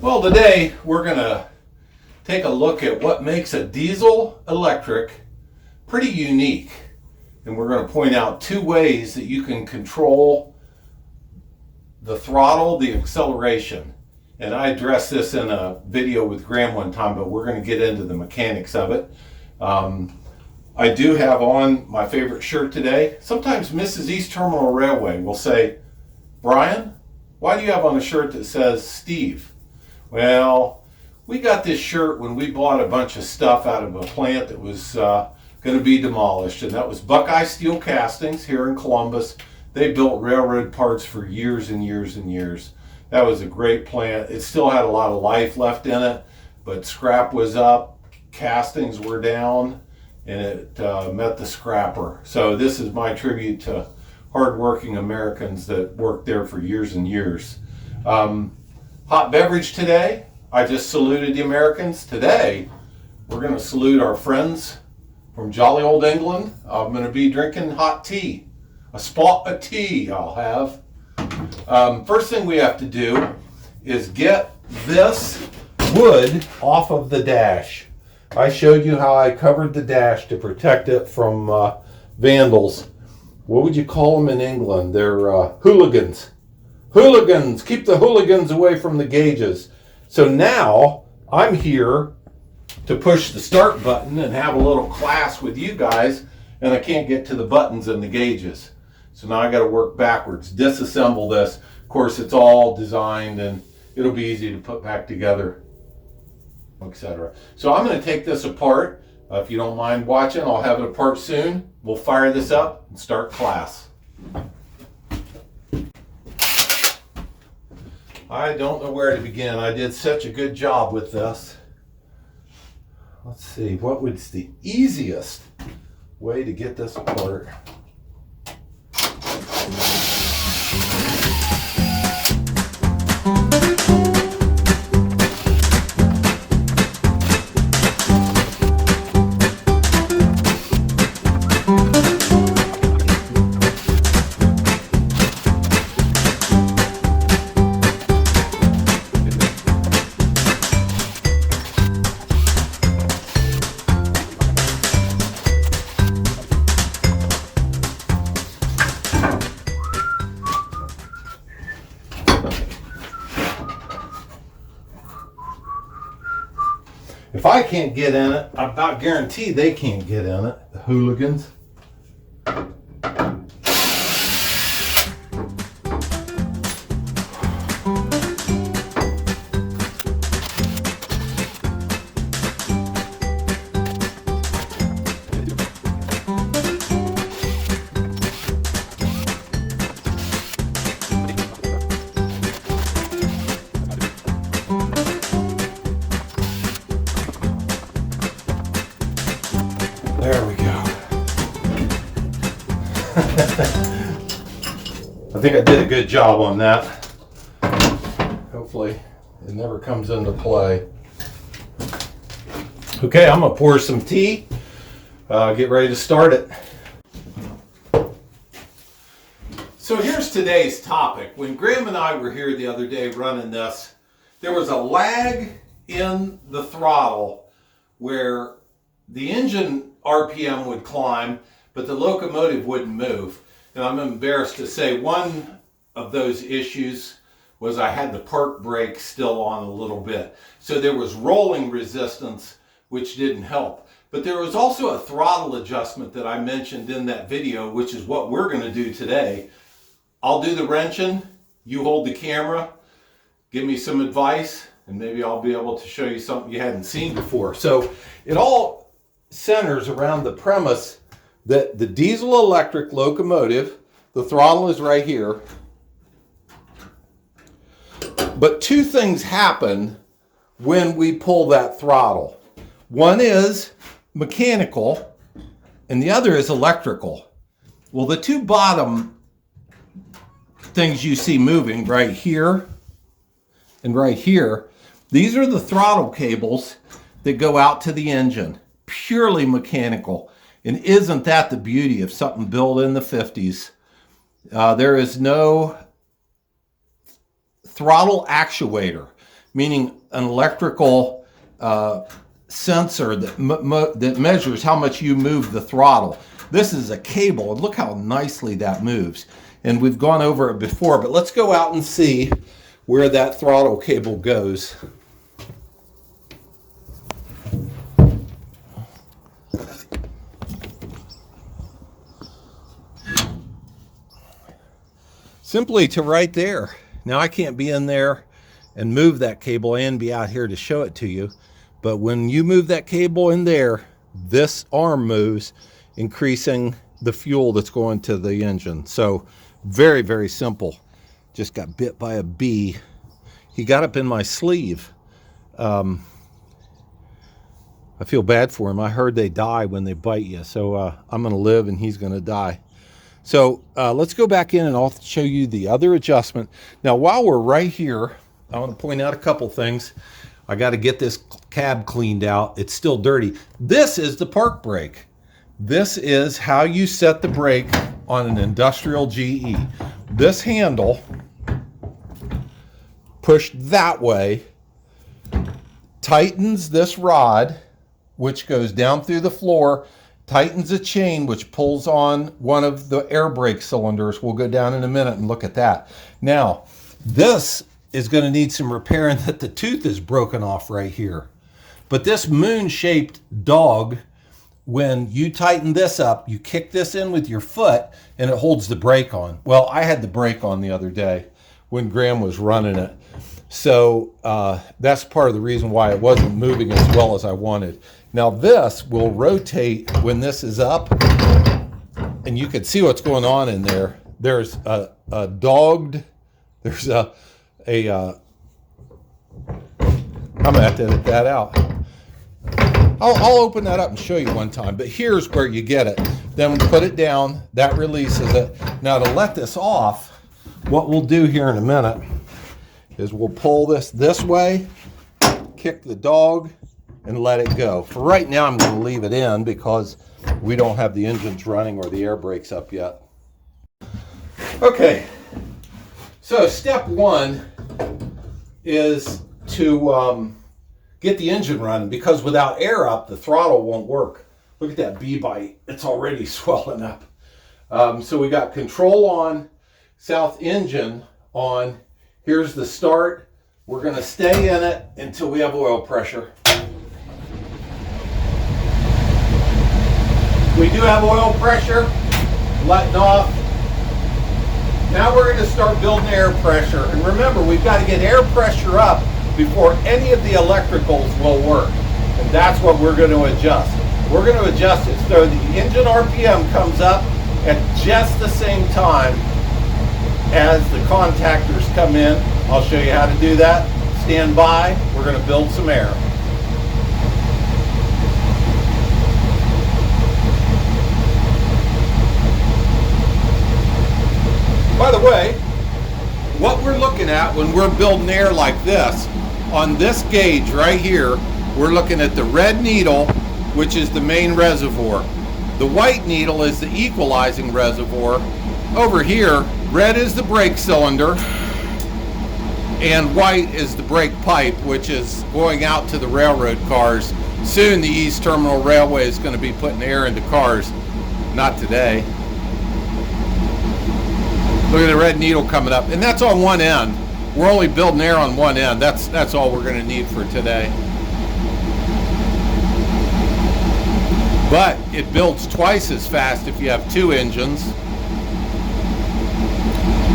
Well, today we're going to take a look at what makes a diesel electric pretty unique. And we're going to point out two ways that you can control the throttle, the acceleration. And I addressed this in a video with Graham one time, but we're going to get into the mechanics of it. I do have on my favorite shirt today. Sometimes Mrs. East Terminal Railway will say, "Brian, why do you have on a shirt that says Steve?" Well, we got this shirt when we bought a bunch of stuff out of a plant that was going to be demolished, and that was Buckeye Steel Castings here in Columbus. They built railroad parts for years and years and years. That was a great plant. It still had a lot of life left in it, but scrap was up, castings were down, and it met the scrapper. So this is my tribute to hardworking Americans that worked there for years and years. Hot beverage today. I just saluted the Americans. Today, we're going to salute our friends from jolly old England. I'm going to be drinking hot tea. A spot of tea I'll have. First thing we have to do is get this wood off of the dash. I showed you how I covered the dash to protect it from vandals. What would you call them in England? They're hooligans. Hooligans! Keep the hooligans away from the gauges. So now I'm here to push the start button and have a little class with you guys, and I can't get to the buttons and the gauges. So now I got to work backwards, disassemble this. Of course, it's all designed and it'll be easy to put back together, etc. So I'm going to take this apart. If you don't mind watching, I'll have it apart soon. We'll fire this up and start class. I don't know where to begin. I did such a good job with this. Let's see, what was the easiest way to get this apart? If I can't get in it, I'm about guaranteed they can't get in it, the hooligans. There we go. I think I did a good job on that. Hopefully it never comes into play. Okay, I'm gonna pour some tea. Get ready to start it. So here's today's topic. When Graham and I were here the other day running this, there was a lag in the throttle where the engine RPM would climb, but the locomotive wouldn't move. And I'm embarrassed to say one of those issues was I had the park brake still on a little bit. So there was rolling resistance, which didn't help. But there was also a throttle adjustment that I mentioned in that video, which is what we're going to do today. I'll do the wrenching, you hold the camera, give me some advice, and maybe I'll be able to show you something you hadn't seen before. So it all centers around the premise that the diesel electric locomotive, the throttle is right here, but two things happen when we pull that throttle. One is mechanical and the other is electrical. Well, the two bottom things you see moving right here and right here, these are the throttle cables that go out to the engine. Purely mechanical. And isn't that the beauty of something built in the 50s? There is no throttle actuator. meaning an electrical sensor that measures how much you move the throttle. This is a cable, and look how nicely that moves. And we've gone over it before, but let's go out and see where that throttle cable goes. Simply to right there. Now I can't be in there and move that cable and be out here to show it to you, but when you move that cable in there, this arm moves, increasing the fuel that's going to the engine. So very, very simple. Just got bit by a bee. He got up in my sleeve. I feel bad for him. I heard they die when they bite you, so I'm going to live and he's going to die. So let's go back in and I'll show you the other adjustment. Now, while we're right here, I want to point out a couple things. I got to get this cab cleaned out. It's still dirty. This is the park brake. This is how you set the brake on an industrial GE. This handle, pushed that way, tightens this rod, which goes down through the floor, tightens a chain which pulls on one of the air brake cylinders. We'll go down in a minute and look at that. Now, this is going to need some repair in that the tooth is broken off right here. But this moon-shaped dog, when you tighten this up, you kick this in with your foot and it holds the brake on. Well, I had the brake on the other day when Graham was running it. So that's part of the reason why it wasn't moving as well as I wanted. Now this will rotate when this is up, and you can see what's going on in there. There's a dogged, there's I'm gonna have to edit that out. I'll open that up and show you one time, but here's where you get it. Then put it down, that releases it. Now to let this off, what we'll do here in a minute is we'll pull this way, kick the dog, and let it go. For right now, I'm going to leave it in because we don't have the engines running or the air brakes up yet. Okay, so step one is to get the engine running, because without air up, the throttle won't work. Look at that bee bite. It's already swelling up. So we got control on, south engine on. Here's the start. We're going to stay in it until we have oil pressure. We do have oil pressure, letting off. Now we're going to start building air pressure. And remember, we've got to get air pressure up before any of the electricals will work. And that's what we're going to adjust. We're going to adjust it so the engine RPM comes up at just the same time as the contactors come in. I'll show you how to do that. Stand by. We're going to build some air. By the way, what we're looking at when we're building air like this, on this gauge right here, we're looking at the red needle, which is the main reservoir. The white needle is the equalizing reservoir. Over here, red is the brake cylinder, and white is the brake pipe, which is going out to the railroad cars. Soon the East Terminal Railway is going to be putting air into cars. Not today. Look at the red needle coming up, and that's on one end. We're only building air on one end. That's all we're going to need for today. But it builds twice as fast if you have two engines.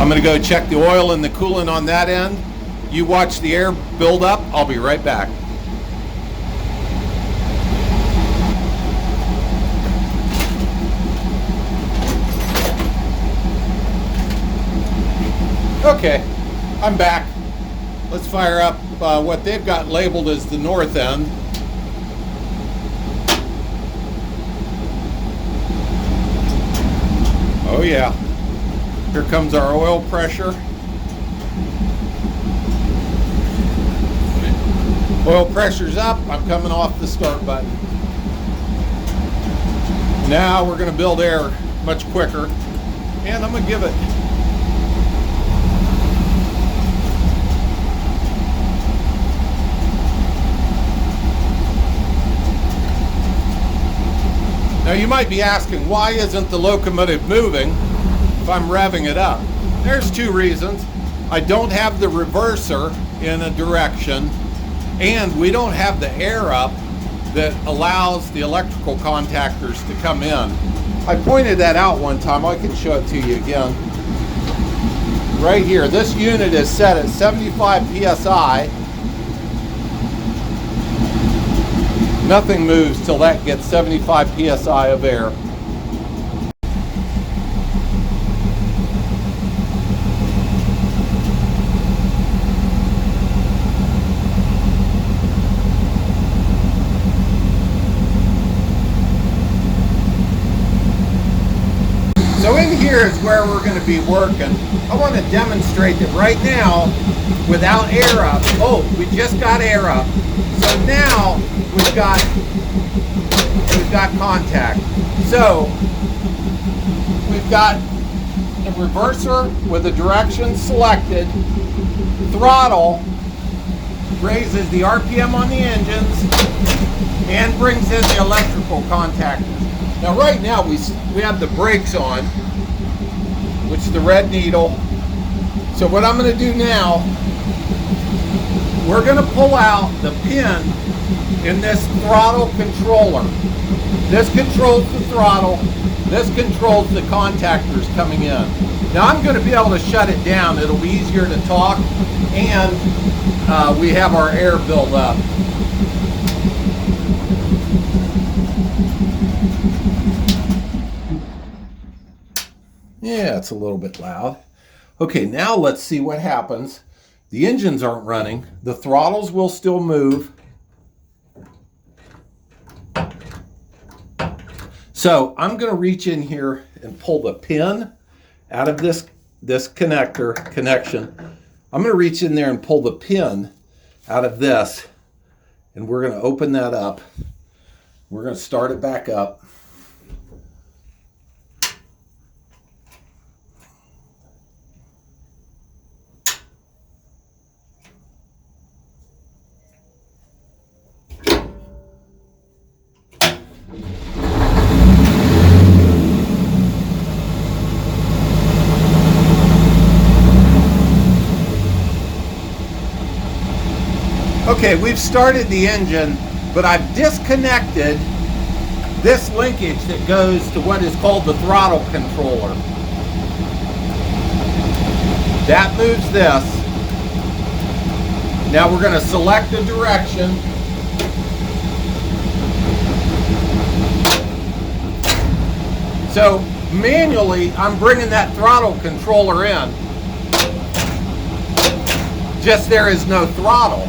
I'm going to go check the oil and the coolant on that end. You watch the air build up. I'll be right back. Okay, I'm back. Let's fire up what they've got labeled as the north end. Oh yeah, here comes our oil pressure. Oil pressure's up, I'm coming off the start button. Now we're going to build air much quicker, and I'm going to give it you might be asking, why isn't the locomotive moving if I'm revving it up? There's two reasons. I don't have the reverser in a direction, and we don't have the air up that allows the electrical contactors to come in. I pointed that out one time. I can show it to you again. Right here, this unit is set at 75 psi. Nothing moves till that gets 75 psi of air. So in here is where we're going to be working. I want to demonstrate that right now, without air up, we just got air up. So now we've got contact. So we've got a reverser with the direction selected. Throttle raises the RPM on the engines and brings in the electrical contactors. Now right now we have the brakes on, which is the red needle. So what I'm going to do now, we're going to pull out the pin in this throttle controller. This controls the throttle. This controls the contactors coming in. Now I'm going to be able to shut it down. It'll be easier to talk, and we have our air build up. Yeah, it's a little bit loud. Okay, now let's see what happens. The engines aren't running. The throttles will still move. So I'm going to reach in here and pull the pin out of this connection. I'm going to reach in there and pull the pin out of this, and we're going to open that up. We're going to start it back up. Okay, we've started the engine, but I've disconnected this linkage that goes to what is called the throttle controller. That moves this. Now we're going to select the direction. So manually, I'm bringing that throttle controller in. Just there is no throttle.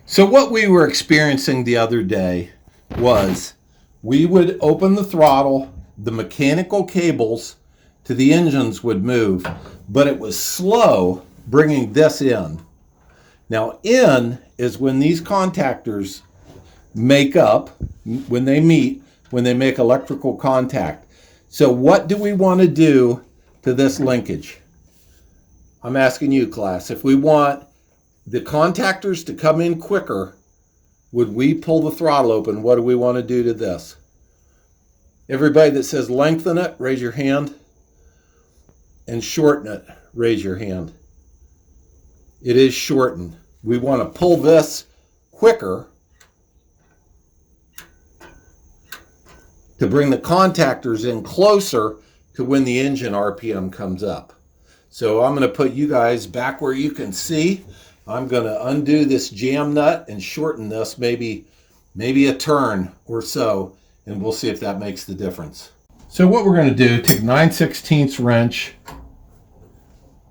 So what we were experiencing the other day was we would open the throttle, the mechanical cables to the engines would move, but it was slow bringing this in. Now in is when these contactors make up, when they meet, when they make electrical contact. So what do we want to do to this linkage? I'm asking you, class, if we want the contactors to come in quicker, would we pull the throttle open? What do we want to do to this? Everybody that says lengthen it, raise your hand. And shorten it, raise your hand. It is shortened. We want to pull this quicker to bring the contactors in closer to when the engine RPM comes up. So I'm going to put you guys back where you can see. I'm going to undo this jam nut and shorten this maybe a turn or so, and we'll see if that makes the difference. So what we're going to do, take 9/16 wrench,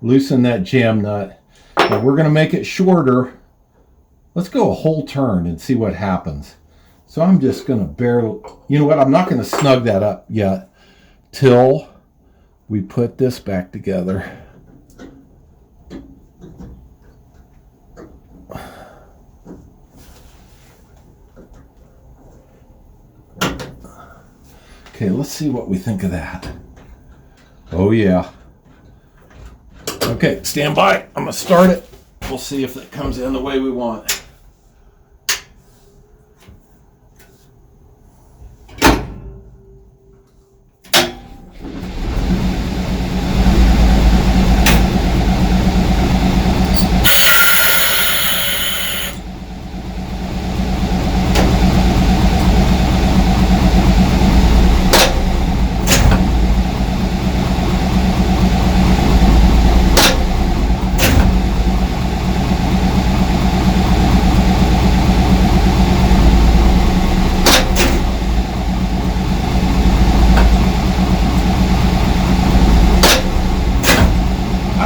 loosen that jam nut, and we're going to make it shorter. Let's go a whole turn and see what happens. So I'm just going to barely, you know what, I'm not going to snug that up yet till we put this back together. Okay, let's see what we think of that. Oh yeah. Okay, stand by. I'm gonna start it. We'll see if it comes in the way we want.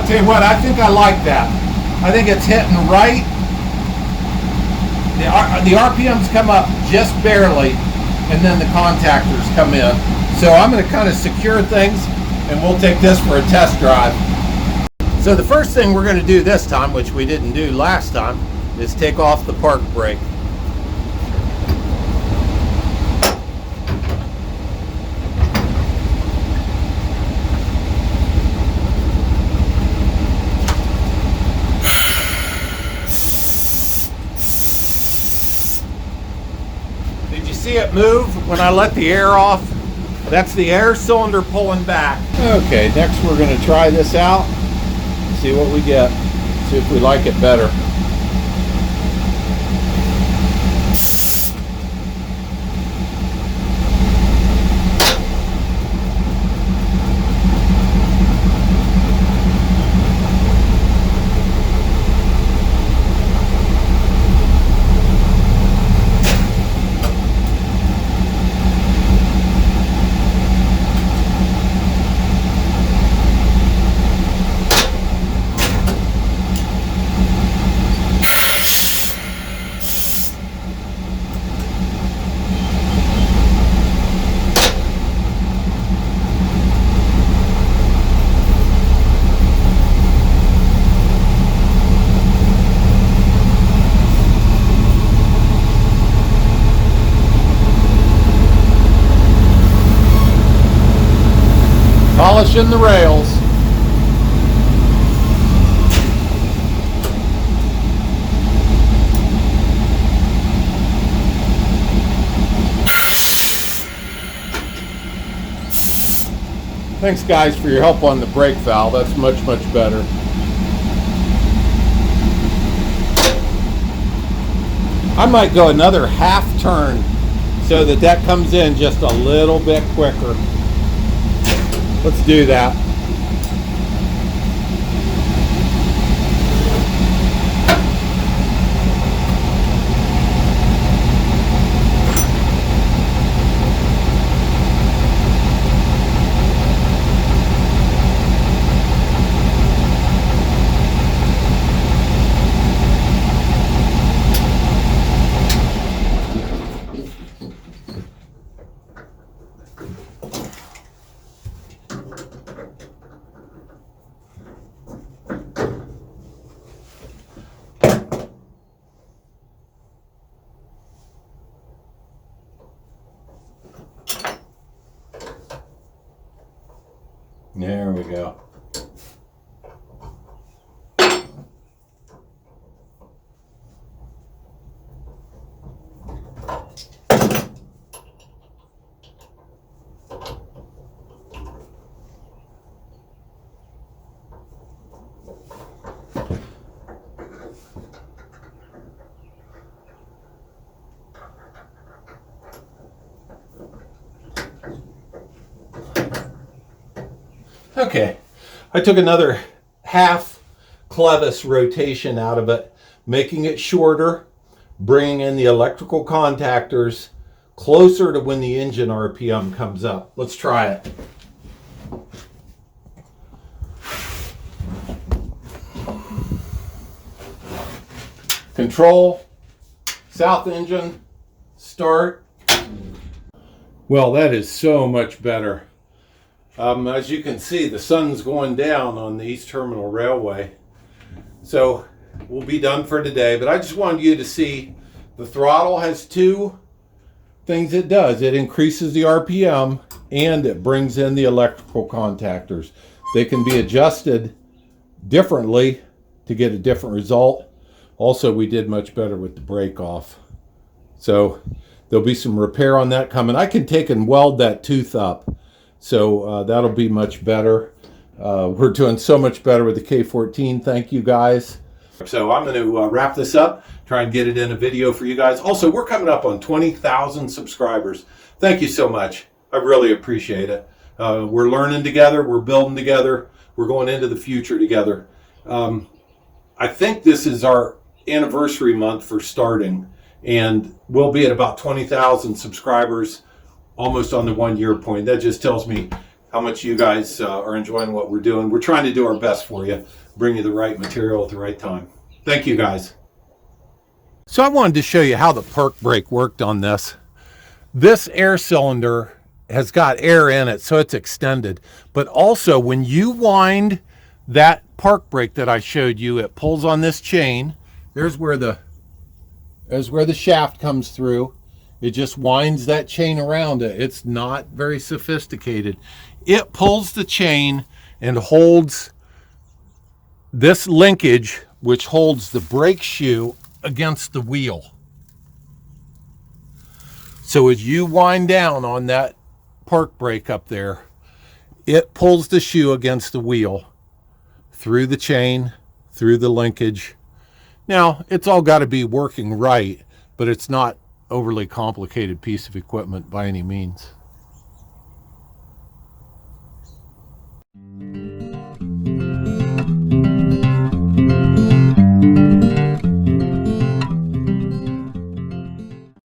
Tell you what, I think I like that. I think it's hitting right. The RPMs come up just barely, and then the contactors come in. So I'm going to kind of secure things, and we'll take this for a test drive. So the first thing we're going to do this time, which we didn't do last time, is take off the park brake. See it move when I let the air off? That's the air cylinder pulling back. Okay, next we're going to try this out, see what we get, see if we like it better. Polishing the rails. Thanks guys for your help on the brake valve. That's much better. I might go another half turn so that comes in just a little bit quicker. Let's do that. There we go. Okay, I took another half clevis rotation out of it, making it shorter, bringing in the electrical contactors closer to when the engine RPM comes up. Let's try it. Control, south engine, start. Well, that is so much better. As you can see, the sun's going down on the East Terminal Railway. So we'll be done for today, but I just wanted you to see the throttle has two things it does. It increases the RPM and it brings in the electrical contactors. They can be adjusted differently to get a different result. Also, we did much better with the brake off. So there'll be some repair on that coming. I can take and weld that tooth up. So that'll be much better. We're doing so much better with the K14. Thank you guys. So I'm going to wrap this up, try and get it in a video for you guys. Also, we're coming up on 20,000 subscribers. Thank you so much. I really appreciate it. We're learning together. We're building together. We're going into the future together. I think this is our anniversary month for starting, and we'll be at about 20,000 subscribers almost on the 1 year point. That just tells me how much you guys are enjoying what we're doing. We're trying to do our best for you, bring you the right material at the right time. Thank you, guys. So I wanted to show you how the park brake worked on this. This air cylinder has got air in it, so it's extended. But also, when you wind that park brake that I showed you, it pulls on this chain. There's where the shaft comes through. It just winds that chain around it. It's not very sophisticated. It pulls the chain and holds this linkage, which holds the brake shoe against the wheel. So as you wind down on that park brake up there, it pulls the shoe against the wheel through the chain, through the linkage. Now, it's all got to be working right, but it's not overly complicated piece of equipment by any means.